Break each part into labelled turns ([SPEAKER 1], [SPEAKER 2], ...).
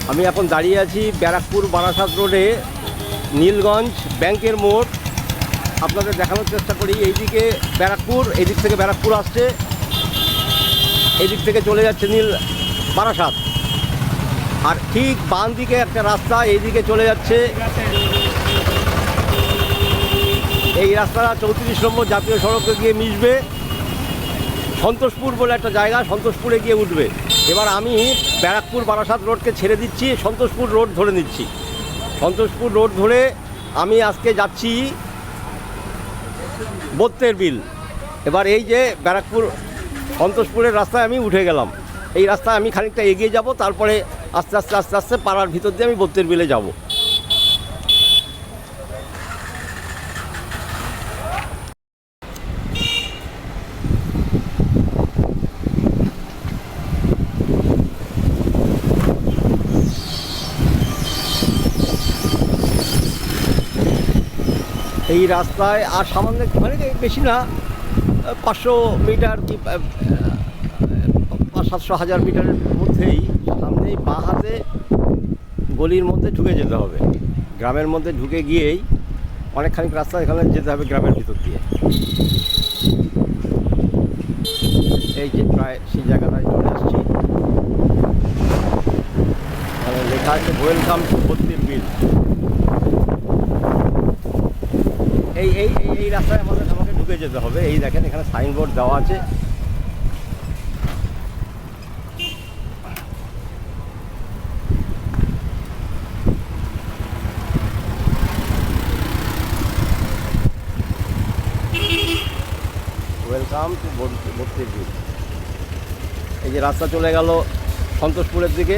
[SPEAKER 1] আমি এখন দাঁড়িয়ে আছি ব্যারাকপুর বারাসাত রোডে, নীলগঞ্জ ব্যাংকের মোড়। আপনাদের দেখানোর চেষ্টা করি। এইদিকে ব্যারাকপুর, এদিক থেকে ব্যারাকপুর আসছে, এদিক থেকে চলে যাচ্ছে বারাসাত। আর ঠিক বাম দিকে একটা রাস্তা এইদিকে চলে যাচ্ছে। এই রাস্তাটা 34 নম্বর জাতীয় সড়কে গিয়ে মিশবে সন্তোষপুর বলে একটা জায়গা, সন্তোষপুরে গিয়ে উঠবে। এবার আমি ব্যারাকপুর বারাসাত রোডকে ছেড়ে দিচ্ছি, সন্তোষপুর রোড ধরে নিচ্ছি। সন্তোষপুর রোড ধরে আমি আজকে যাচ্ছি বত্তের বিল। এবার এই যে ব্যারাকপুর সন্তোষপুরের রাস্তায় আমি উঠে গেলাম। এই রাস্তায় আমি খানিকটা এগিয়ে যাব, তারপরে আস্তে আস্তে আস্তে আস্তে পাড়ার ভিতর দিয়ে আমি বত্তের বিলে যাব। এই রাস্তায় আর সামান্য মানে বেশি না, 500 মিটার কি 500-700 মিটারের মধ্যেই সামনেই বাঁ হাতে গলির মধ্যে ঢুকে যেতে হবে। গ্রামের মধ্যে ঢুকে গিয়েই অনেকখানি রাস্তা এখানে যেতে হবে গ্রামের ভিতর দিয়ে। এই যে প্রায় সেই জায়গাটায় চলে আসছি। এখানে লেখা আছে ওয়েলকাম টু বত্তের বিল। এই রাস্তায় আমাকে ঢুকে যেতে হবে। এই দেখেন এখানে সাইনবোর্ড দেওয়া আছে। ওয়েলকাম টু বত্তের বিল। এই যে রাস্তা চলে গেল সন্তোষপুরের দিকে।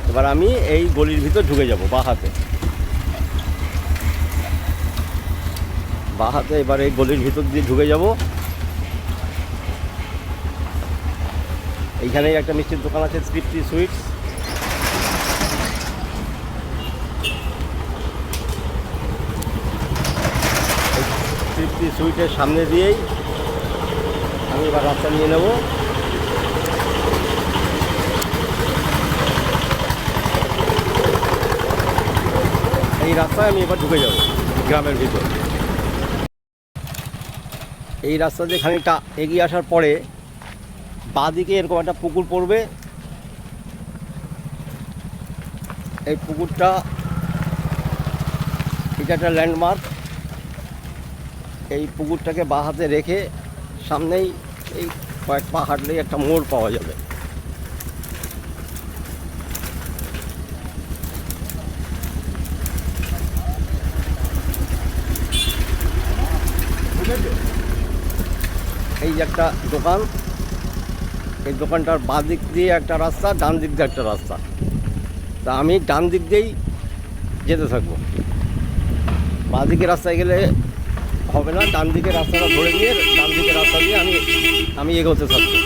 [SPEAKER 1] এবার আমি এই গলির ভিতর ঢুকে যাব বাঁ হাতে। এবার এই গলির ভিতর দিয়ে ঢুকে যাব। এইখানেই একটা মিষ্টির দোকান আছে, তৃপ্তি সুইটস। তৃপ্তি সুইটের সামনে দিয়েই আমি এবার রাস্তা নিয়ে নেব। এই রাস্তায় আমি এবার ঢুকে যাব গ্রামের ভিতর। এই রাস্তা দিয়ে খানিকটা এগিয়ে আসার পরে বাঁদিকে এরকম একটা পুকুর পড়বে। এই পুকুরটা, এটা একটা ল্যান্ডমার্ক। এই পুকুরটাকে বাঁ হাতে রেখে সামনেই এই কয়েক পা হাঁটলেই একটা মোড় পাওয়া যাবে। এই যে একটা দোকান, এই দোকানটার বাঁ দিক দিয়ে একটা রাস্তা, ডান দিক দিয়ে একটা রাস্তা। তা আমি ডান দিক দিয়েই যেতে থাকবো। বাঁ দিকে রাস্তায় গেলে হবে না, ডান দিকের রাস্তাটা ধরে নিয়ে ডান দিকের রাস্তা দিয়ে আমি এগোতে থাকবো।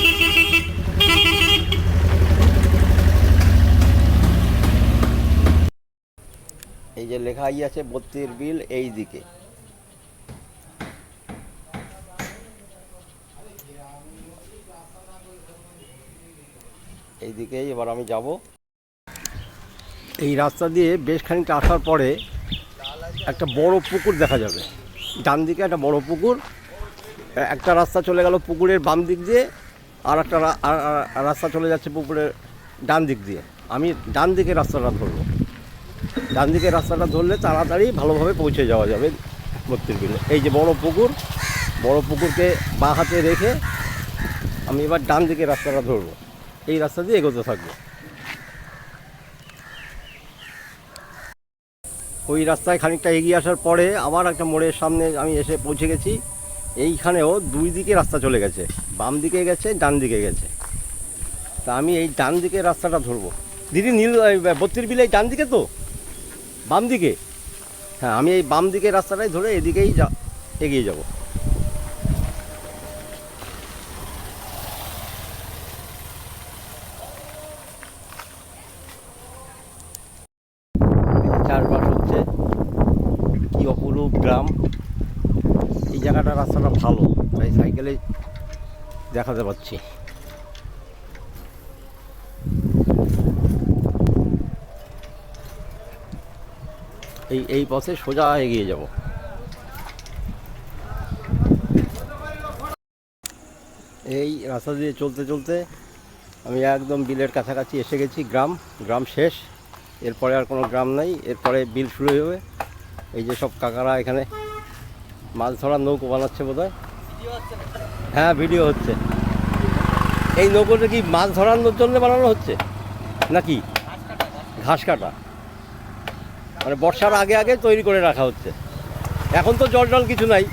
[SPEAKER 1] এই যে লেখা আছে বত্তের বিল এই দিকে। এই দিকেই এবার আমি যাব। এই রাস্তা দিয়ে বেশ খানিকটা আসার পরে একটা বড় পুকুর দেখা যাবে। ডান দিকে একটা বড় পুকুর। একটা রাস্তা চলে গেল পুকুরের বাম দিক দিয়ে, আর একটা রাস্তা চলে যাচ্ছে পুকুরের ডান দিক দিয়ে। আমি ডান দিকে রাস্তাটা ধরবো। ডান দিকে রাস্তাটা ধরলে তাড়াতাড়ি ভালোভাবে পৌঁছে যাওয়া যাবে বত্তের বিলে। এই যে বড় পুকুর, বড় পুকুরকে বাঁ হাতে রেখে আমি এবার ডান দিকে রাস্তাটা ধরবো। এই রাস্তা দিয়ে এগোতে থাকবো। ওই রাস্তায় খানিকটা এগিয়ে আসার পরে আবার একটা মোড়ের সামনে আমি এসে পৌঁছে গেছি। এইখানেও দুই দিকে রাস্তা চলে গেছে, বাম দিকে গেছে, ডান দিকে গেছে। তা আমি এই ডান দিকে রাস্তাটা ধরবো। দিদি বত্তের বিলে ডান দিকে তো, বাম দিকে? হ্যাঁ, আমি এই বাম দিকে রাস্তাটাই ধরে এদিকেই এগিয়ে যাব। চারপাশ হচ্ছে কি অপরূপ গ্রাম। এই জায়গাটা রাস্তাটা ভালো, তাই সাইকেলে দেখাতে পাচ্ছি। এই পথে সোজা এগিয়ে যাব। এই রাস্তা দিয়ে চলতে চলতে আমি একদম বিলের কাছাকাছি এসে গেছি। গ্রাম শেষ, এরপরে আর কোনো গ্রাম নাই, এরপরে বিল শুরু হবে। এই যে সব কাকারা এখানে মাছ ধরার নৌকো বানাচ্ছে বোধহয়। হ্যাঁ, ভিডিও হচ্ছে। এই নৌকোটা কি মাছ ধরানোর জন্য বানানো হচ্ছে নাকি ঘাস কাটা? মানে বর্ষার আগে আগে তৈরি করে রাখা হচ্ছে। এখন তো জল কিছু নাই।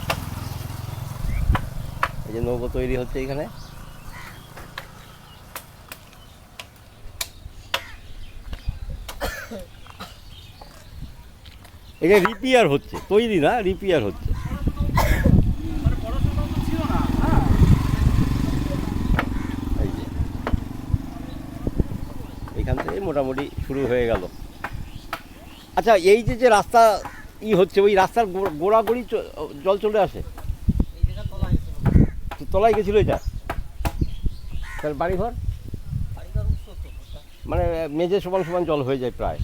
[SPEAKER 1] এই যে নৌকো তৈরি হচ্ছে এখানে। এটা রিপেয়ার হচ্ছে, তৈরি না, রিপেয়ার হচ্ছে। এই যে এখান থেকে মোটামুটি শুরু হয়ে গেল। আচ্ছা, এই যে রাস্তা হচ্ছে, ওই রাস্তার গোড়াগড়ি জল চলে আসে? তলায় গেছিল এটা? তার বাড়িঘর মানে মেঝে সমান সমান জল হয়ে যায় প্রায়।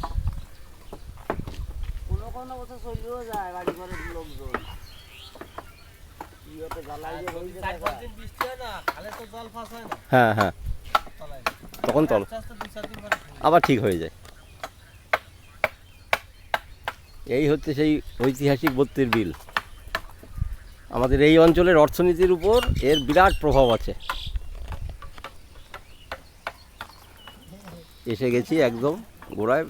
[SPEAKER 1] হ্যাঁ হ্যাঁ, তখন তল আবার ঠিক হয়ে যায়। এই হচ্ছে সেই ঐতিহাসিক 32 বিল। আমাদের এই অঞ্চলের অর্থনীতির উপর এর বিরাট প্রভাব আছে। এসে গেছি একদম গোড়ায়।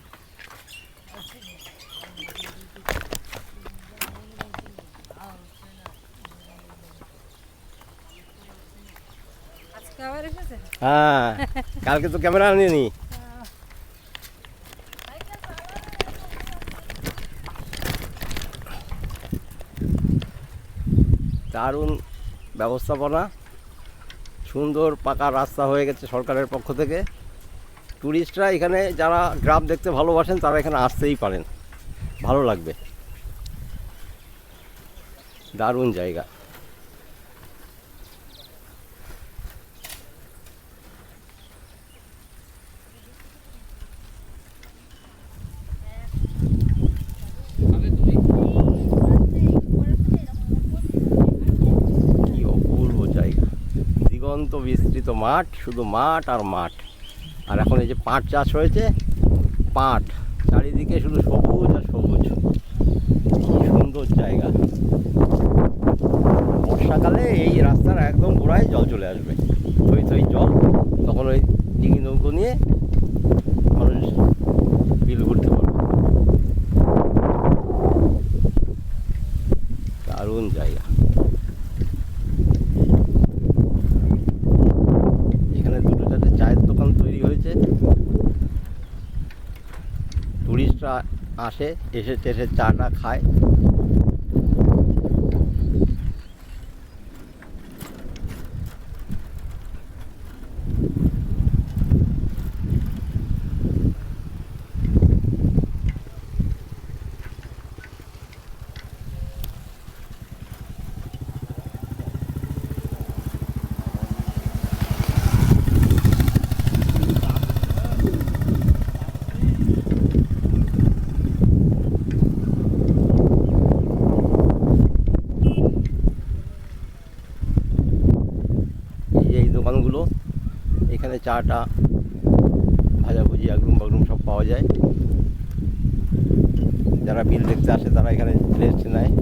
[SPEAKER 1] হ্যাঁ, কালকে তো ক্যামেরা আনিনি। দারুণ ব্যবস্থাপনা, সুন্দর পাকা রাস্তা হয়ে গেছে সরকারের পক্ষ থেকে। ট্যুরিস্টরা এখানে যারা গ্রাম দেখতে ভালোবাসেন তারা এখানে আসতেই পারেন, ভালো লাগবে। দারুণ জায়গা। কি অপূর্ব জায়গা, দিগন্ত বিস্তৃত মাঠ, শুধু মাঠ আর মাঠ। আর এখন এই যে পাট চাষ হয়েছে, পাট চারিদিকে শুধু সবুজ আর সবুজ। কি সুন্দর জায়গা। বর্ষাকালে এই রাস্তার একদম গোড়ায় জল চলে আসবে, থই থই জল। তখন ওই ডিঙি নৌকো নিয়ে মানুষ বিল ঘুরতে পারবে। দারুণ জায়গা। এখানে দুটো চারটে চায়ের দোকান তৈরি হয়েছে। টুরিস্টরা আসে, এসে চাটা খায়। এই দোকানগুলো, এখানে চাটা, ভাজাভুজি, আগরুম বাগরুম সব পাওয়া যায়। যারা বিল দেখতে আসে তারা এখানে রেস্ট নেয়।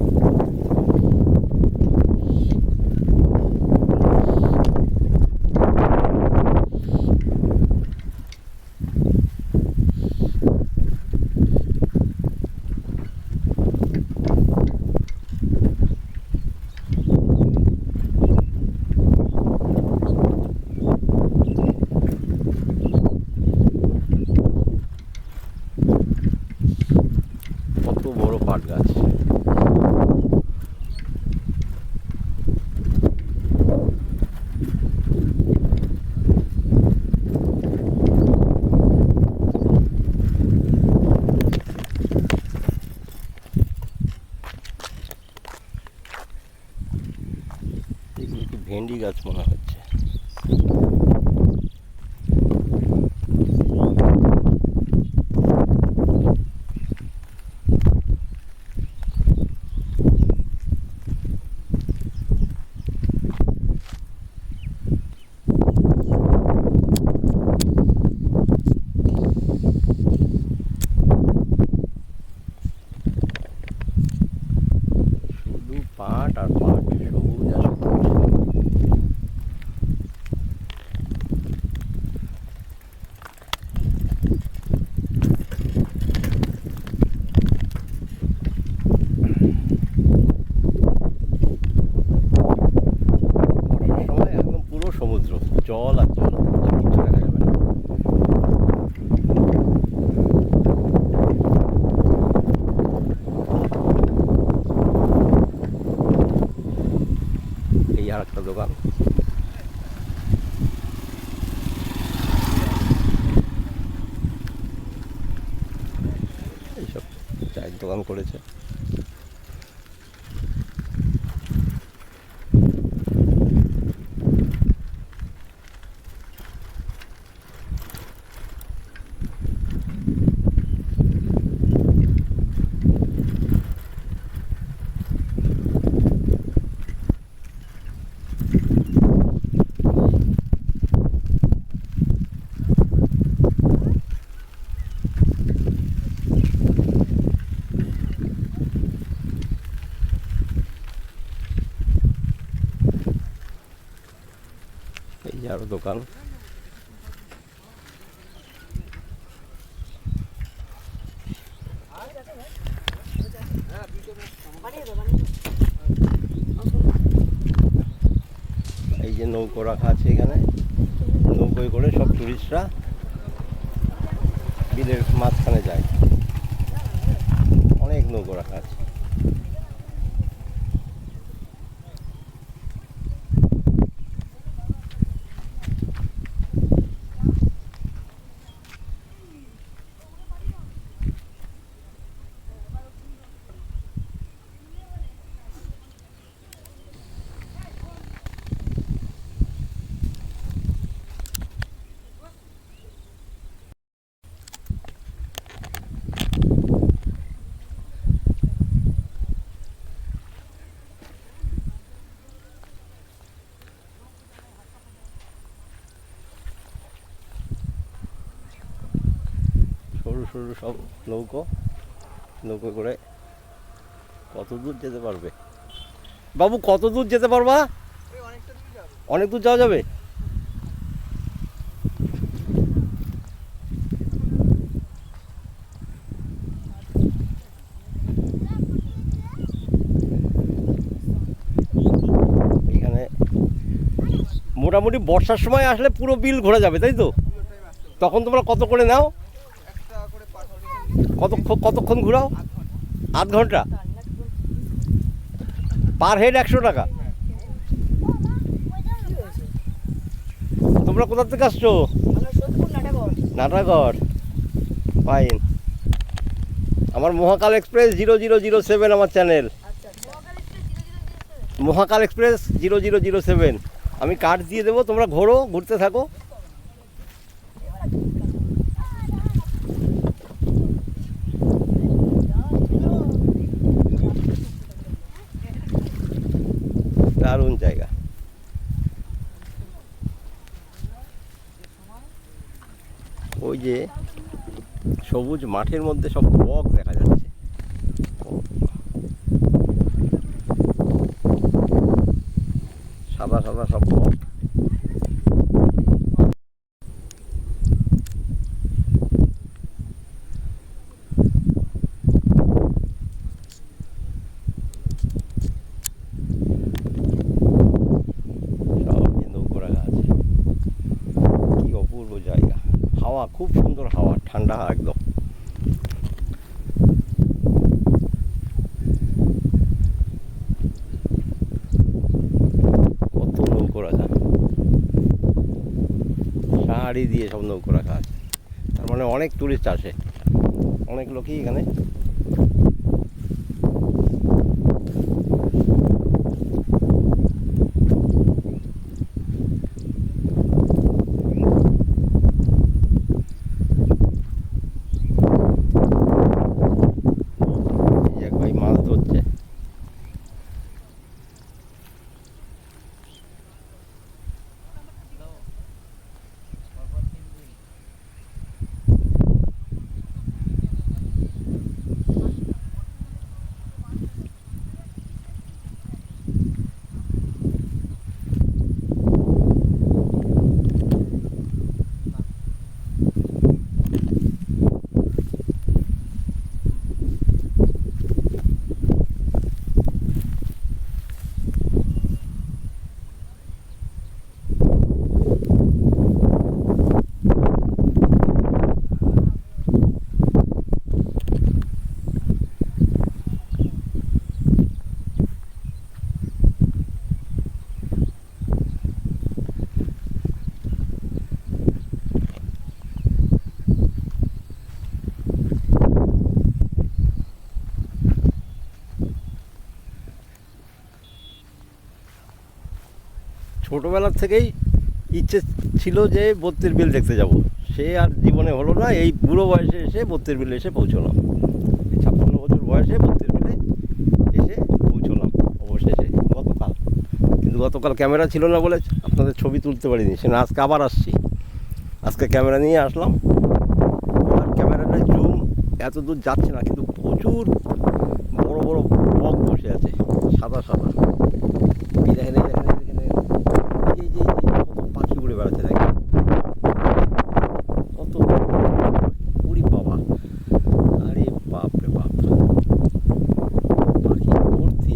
[SPEAKER 1] কত বড় পাট গাছ। এগুলো কি ভেন্ডি গাছ মনে হচ্ছে। চায়ের দোকান করেছে। এই যে আরো দোকান। এই যে নৌকো রাখা আছে এখানে, নৌকোয় করে সব টুরিস্টরা বিলের মাঝখানে যায়। অনেক নৌকো রাখা আছে। সরু সরু সব নৌকো, নৌকো করে কত দূর যেতে পারবে বাবু? কত দূর যেতে পারবা? অনেক দূর যাওয়া যাবে। এখানে মোটামুটি বর্ষার সময় আসলে পুরো বিল ঘোরা যাবে, তাই তো? তখন তোমরা কত করে নাও? কতক্ষণ ঘুরাও? আধ ঘন্টা পার হেড 100 টাকা। তোমরা কোথা থেকে আসছো? নাটাগড়। ফাইন। আমার মহাকাল এক্সপ্রেস 0007 আমার চ্যানেল। মহাকাল এক্সপ্রেস 0007। আমি কার্ড দিয়ে দেবো, তোমরা ঘোরো, ঘুরতে থাকো। দারুণ জায়গা। ওই যে সবুজ মাঠের মধ্যে সব বক দেখা যাচ্ছে। সাদা সাদা সব বক। হাওয়া খুব সুন্দর, হাওয়া ঠান্ডা একদম। কত নৌকো রাখা, সাহারি দিয়ে সব নৌকো রাখা আছে। তার মানে অনেক টুরিস্ট আসে, অনেক লোকই এখানে। মাছ ধরছে। ছোটোবেলার থেকেই ইচ্ছে ছিল যে বত্তির বিল দেখতে যাব, সে আর জীবনে হলো না। এই বুড়ো বয়সে এসে বত্তির বিলে এসে পৌঁছলাম, 56 বছর বয়সে বত্তির বিলে এসে পৌঁছলাম অবশেষে গতকাল। কিন্তু গতকাল ক্যামেরা ছিল না বলে আপনাদের ছবি তুলতে পারিনি, সে না আজকে আবার আসছি। আজকে ক্যামেরা নিয়ে আসলাম, আর ক্যামেরাটা জুম এত দূর যাচ্ছে না, কিন্তু প্রচুর বড় বড় বক বসে আছে, সাদা সাদা। এই দেখেন, এই দেখেন, এই দেখেন, এই যে কত পাখি উড়ে বেড়াচ্ছে, দেখেন কত। উড়ি বাবা, আরে বাপ রে বাপ, পাখি ভর্তি।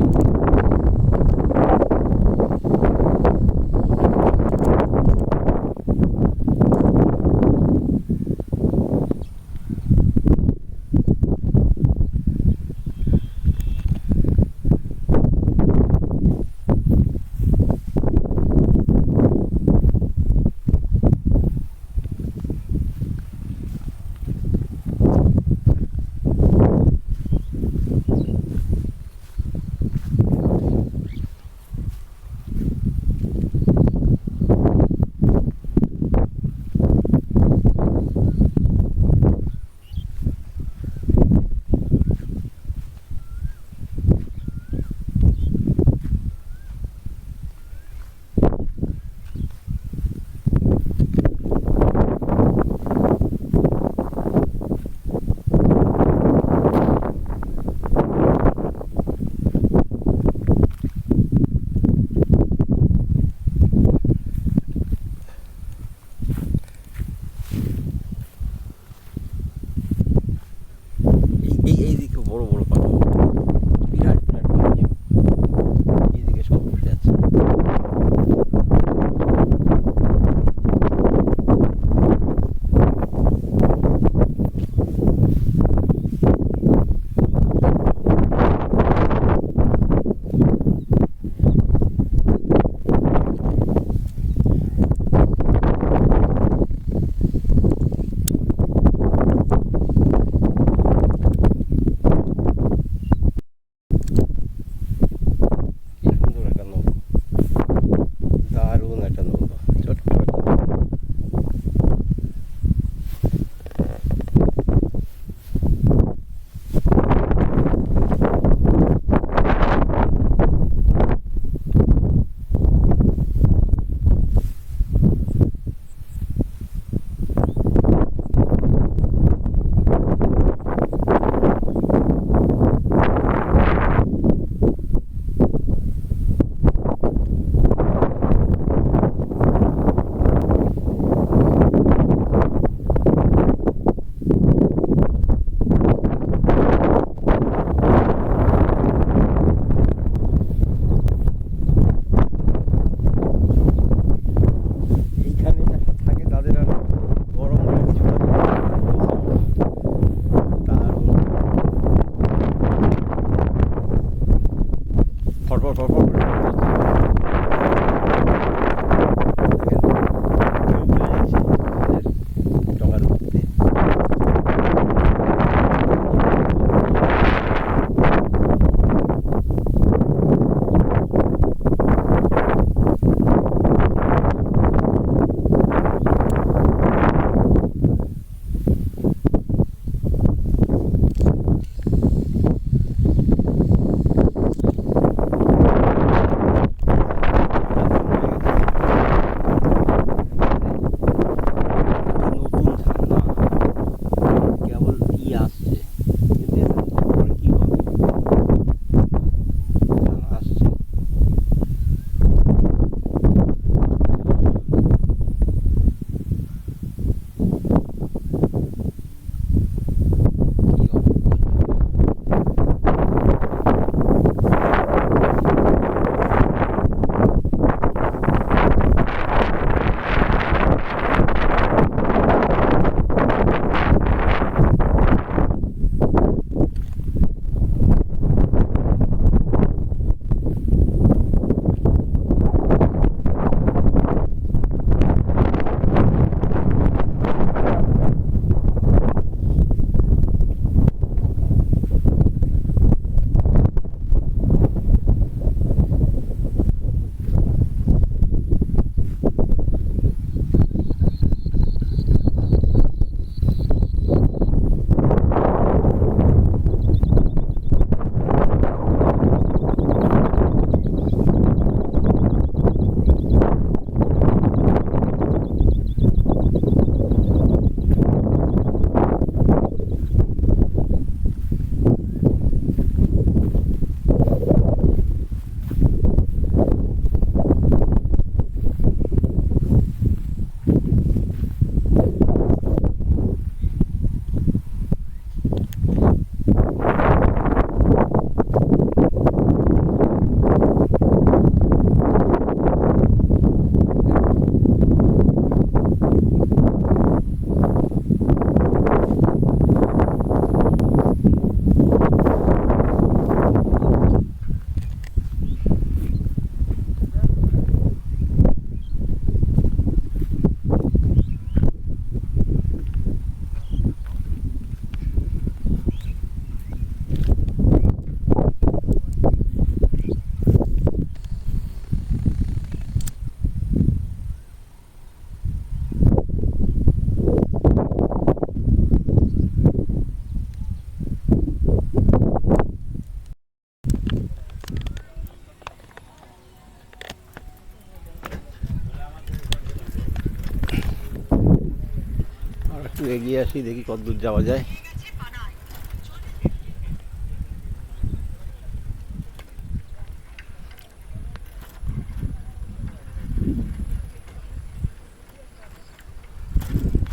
[SPEAKER 1] এগিয়ে আসি, দেখি কত দূর যাওয়া যায়।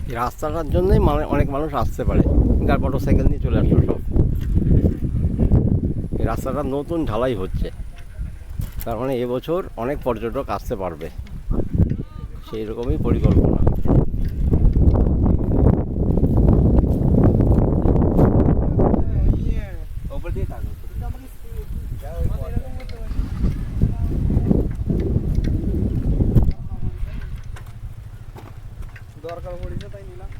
[SPEAKER 1] এই রাস্তাটার জন্যই অনেক মানুষ আসতে পারে, গাড়ি মোটরসাইকেল নিয়ে চলে আসলো সব। এই রাস্তাটা নতুন ঢালাই হচ্ছে, তার মানে এবছর অনেক পর্যটক আসতে পারবে, সেই রকমই পরিকল্পনা।
[SPEAKER 2] দরকার পড়েছে তাই নিলাম।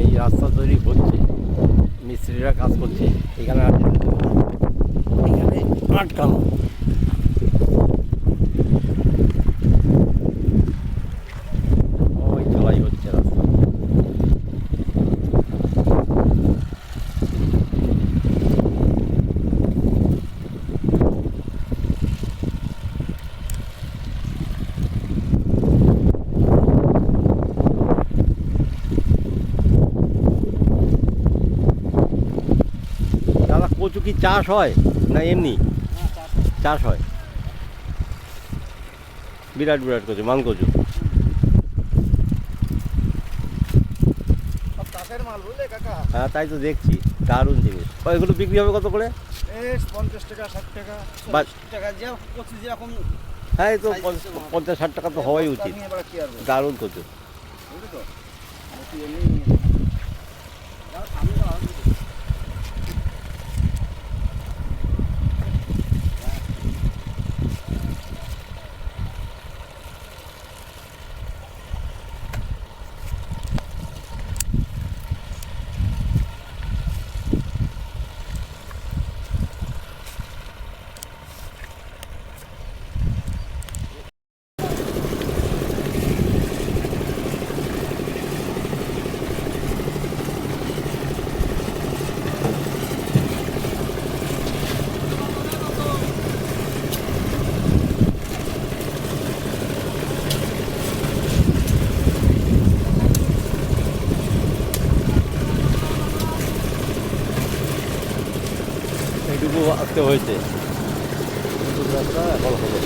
[SPEAKER 1] এই রাস্তা তৈরি হচ্ছে, মিস্ত্রিরা কাজ করছে। এখানে আটকানো, ওই ঢালাই হচ্ছে রাস্তা। দাদা, কচু কি চাষ হয় না এমনি? চাষ হয়, বিরাট বিরাট কচু, মান কচু।
[SPEAKER 2] সব চাষের মাল বুঝলে কাকা।
[SPEAKER 1] হ্যাঁ, তাই তো দেখছি, দারুণ জিনিস। এগুলো বিক্রি হবে কত করে?
[SPEAKER 2] 50 টাকা 60 টাকা
[SPEAKER 1] বা
[SPEAKER 2] 40 টাকা, যে কচু যেরকম।
[SPEAKER 1] হ্যাঁ, এই তো 50-60 টাকা তো হওয়াই উচিত।
[SPEAKER 2] নিয়ে আবার কি আসবে,
[SPEAKER 1] দারুণ কচু।
[SPEAKER 2] বুঝলি তো? কচু এমনি যাও সামনে যাও।
[SPEAKER 1] এইটুকু আসতে হয়েছে, রাস্তা এখন হলো।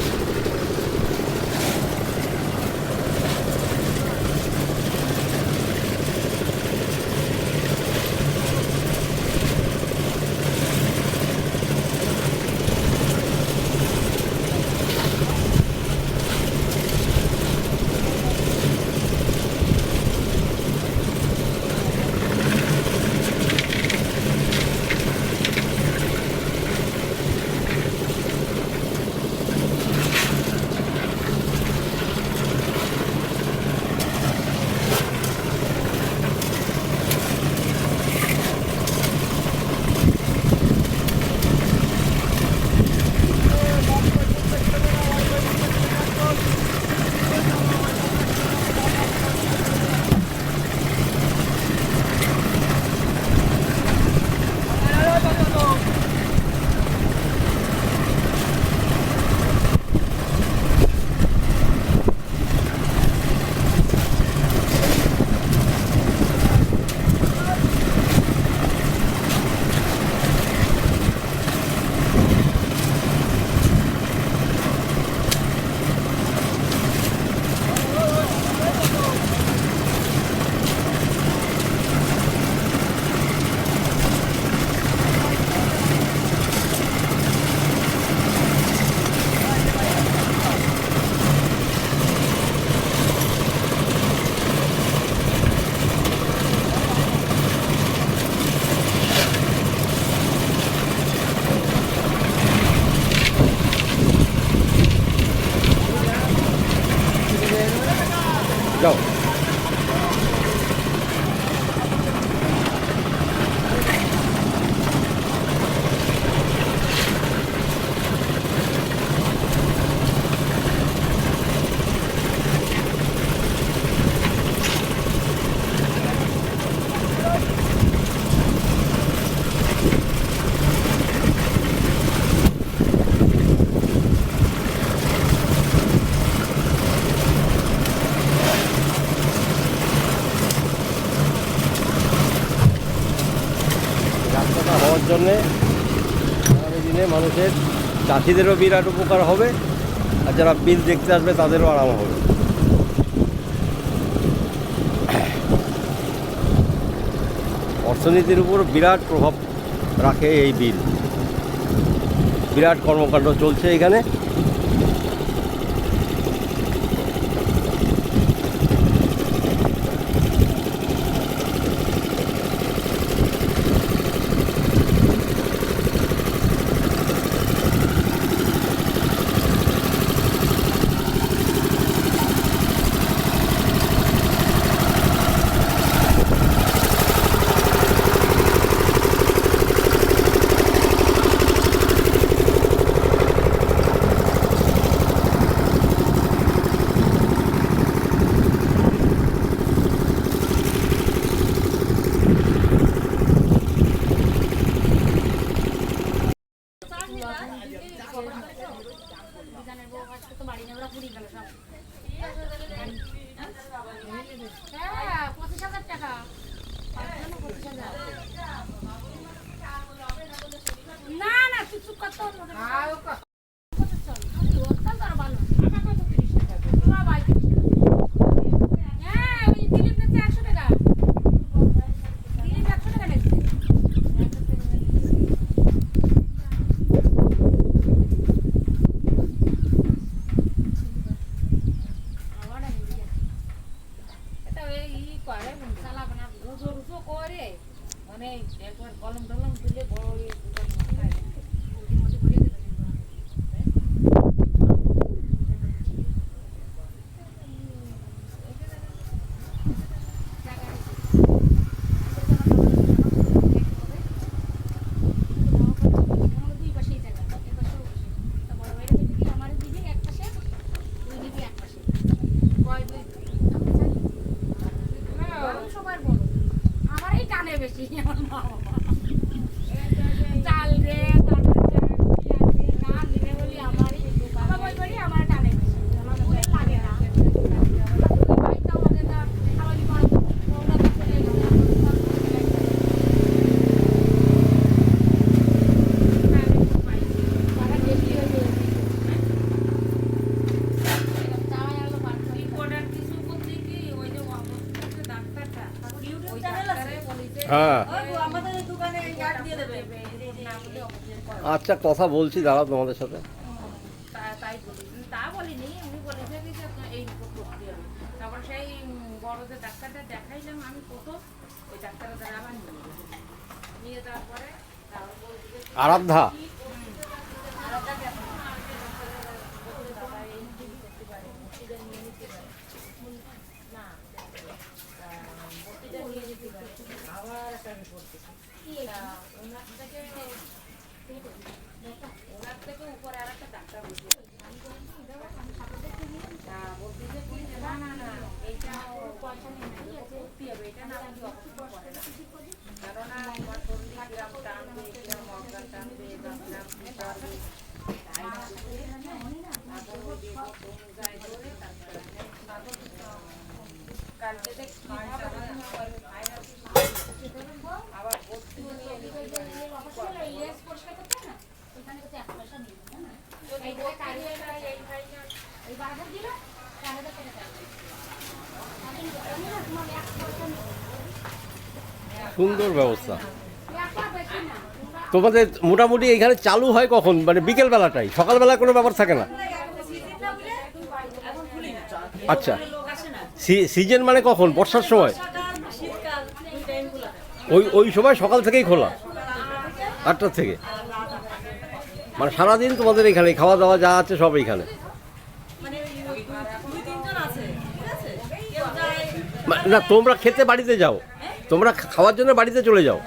[SPEAKER 1] রাস্তাটা হওয়ার জন্যে আগামী দিনে মানুষের চাষিদেরও বিরাট উপকার হবে, আর যারা বিল দেখতে আসবে তাদেরও আরাম হবে। অর্থনীতির উপর বিরাট প্রভাব রাখে এই বিল। বিরাট কর্মকাণ্ড চলছে এখানে।
[SPEAKER 3] না না কিছু কত করে মানে একবার কলম টলম তুলে বড় বেশি আমার মা বাবা চাল রে না দিনে বলি আমারই বাবা বই করি আমার টানে বেশি আমার মনে লাগে না ভাই তাও আগে না খাওয়ালি মার ওরা তো চলে গেল
[SPEAKER 1] হ্যাঁ আচ্ছা, কথা বলছি, দাঁড়াও তোমাদের সাথে।
[SPEAKER 3] তাই বলি তা বলিনি, উনি বলেছে যে এই রিপোর্ট করতে হবে। তারপর সেই বড় যে ডাক্তারটা দেখাইলাম আমি প্রথম, ওই ডাক্তারের দ্বারা আবার নিয়ে যাওয়ার পরে
[SPEAKER 1] আরাধ্যা
[SPEAKER 3] ওনার থেকে উপরে আর একটা ডাক্তার বসে না না না এইটা পয়সা নিয়ে করতে হবে, এটা না আমি অপছন্দ করে না, কেননা আমার শরীরে গ্রাম টানবে, গ্রাম অর্গান টানবে, কালকে আবার ভর্তি নিয়ে
[SPEAKER 1] সুন্দর ব্যবস্থা। তোমাদের মোটামুটি এখানে চালু হয় কখন, মানে বিকেল বেলাটাই, সকালবেলা কোনো ব্যাপার থাকে না? আচ্ছা, সিজন মানে কখন? বর্ষার সময়? ওই সময় সকাল থেকেই খোলা, 8টা থেকে? মানে সারাদিন তোমাদের এখানে খাওয়া দাওয়া যা আছে সব এইখানে? না, তোমরা খেতে বাড়িতে যাও, তোমরা খাওয়ার জন্য বাড়িতে চলে যাও?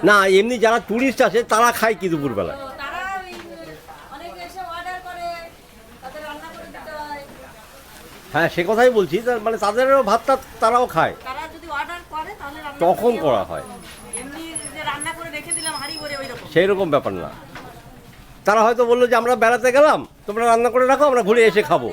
[SPEAKER 1] না, এমনি যারা টুরিস্ট আছে তারা খায় কি দুপুরবেলা? হ্যাঁ, সে কথাই বলছি, মানে তাদেরও ভাতটা তারাও খায়, তখন করা হয়, সেই রকম ব্যাপার না। তারা হয়তো বললো যে আমরা বেড়াতে গেলাম, তোমরা রান্না করে রাখো, আমরা ঘুরে এসে খাবো।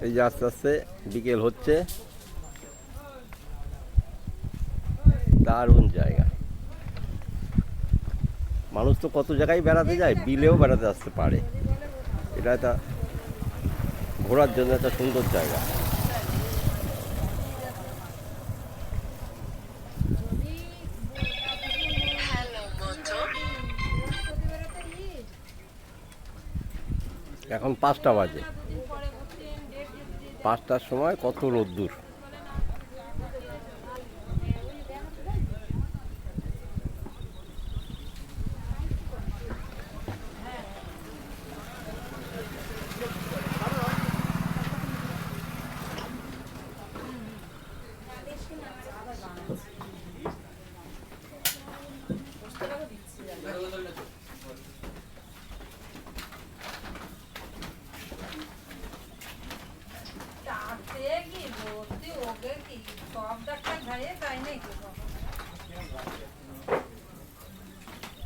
[SPEAKER 1] এই যে আস্তে আস্তে বিকেল হচ্ছে, দারুণ জায়গা। মানুষ তো কত জায়গায় বেড়াতে যায়, বিলেও বেড়াতে আসতে পারে। এটা একটা ঘোরার জন্য একটা সুন্দর জায়গা। এখন 5টা বাজে, 5টার সময় কত রোদ্দুর।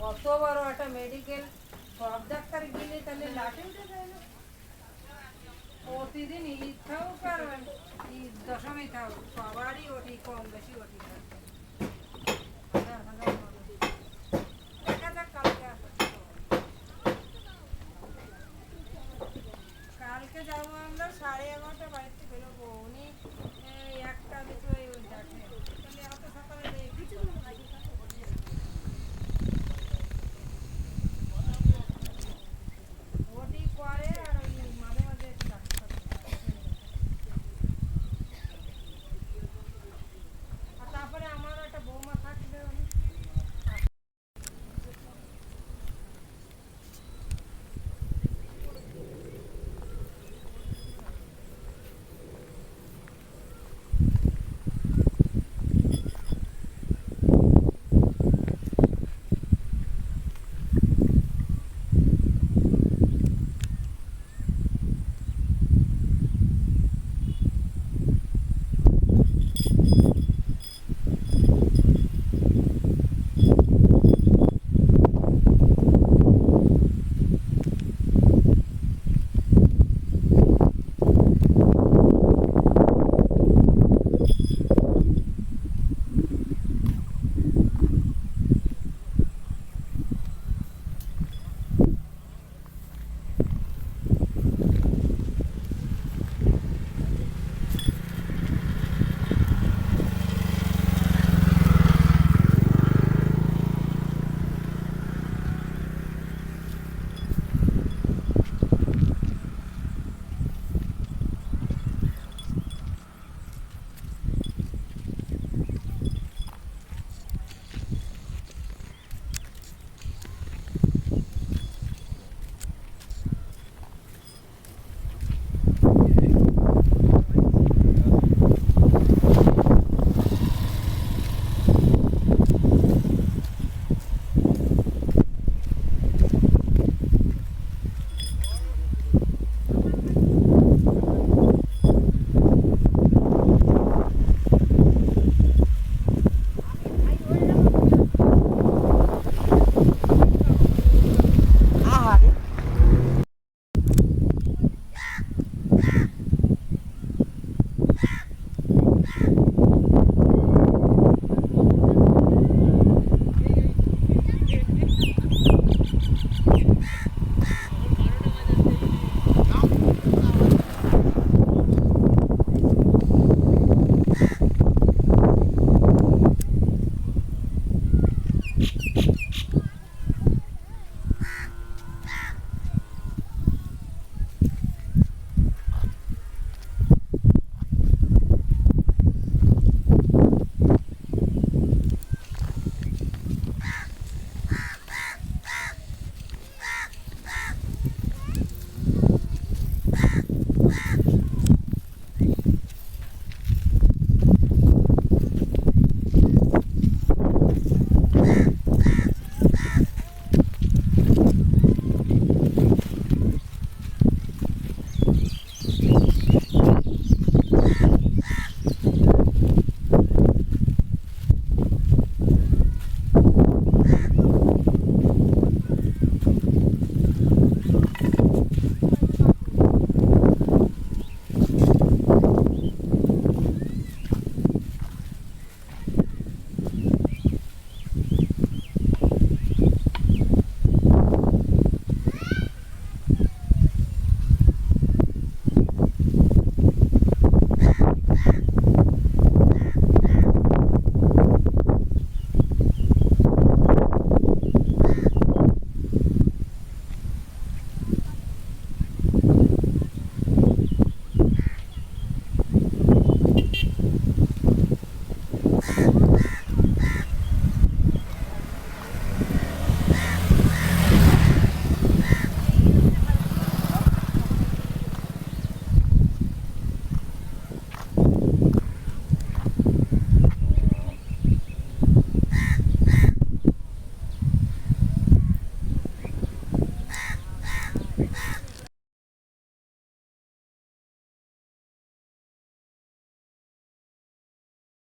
[SPEAKER 4] কত বড় একটা মেডিকেল, সব ডাক্তার গেলে তাহলে লাঠি উঠে যায় না? প্রতিদিন ঈদ থাকুক আর ঈদ দশমী থাকুক, সবারই ওটি কম বেশি ওটি থাকে। দেখা যাক কালকে কালকে যাবো আমরা 11:30 বাড়িতে বেরোবো। উনি 1টা দিকে ওই দেখে, তাহলে এত সকালে কিছু ওটি করে আর ওই মাঝে মাঝে একটু ডাক্তার আর তারপরে আমারও একটা বৌমা থাকবে।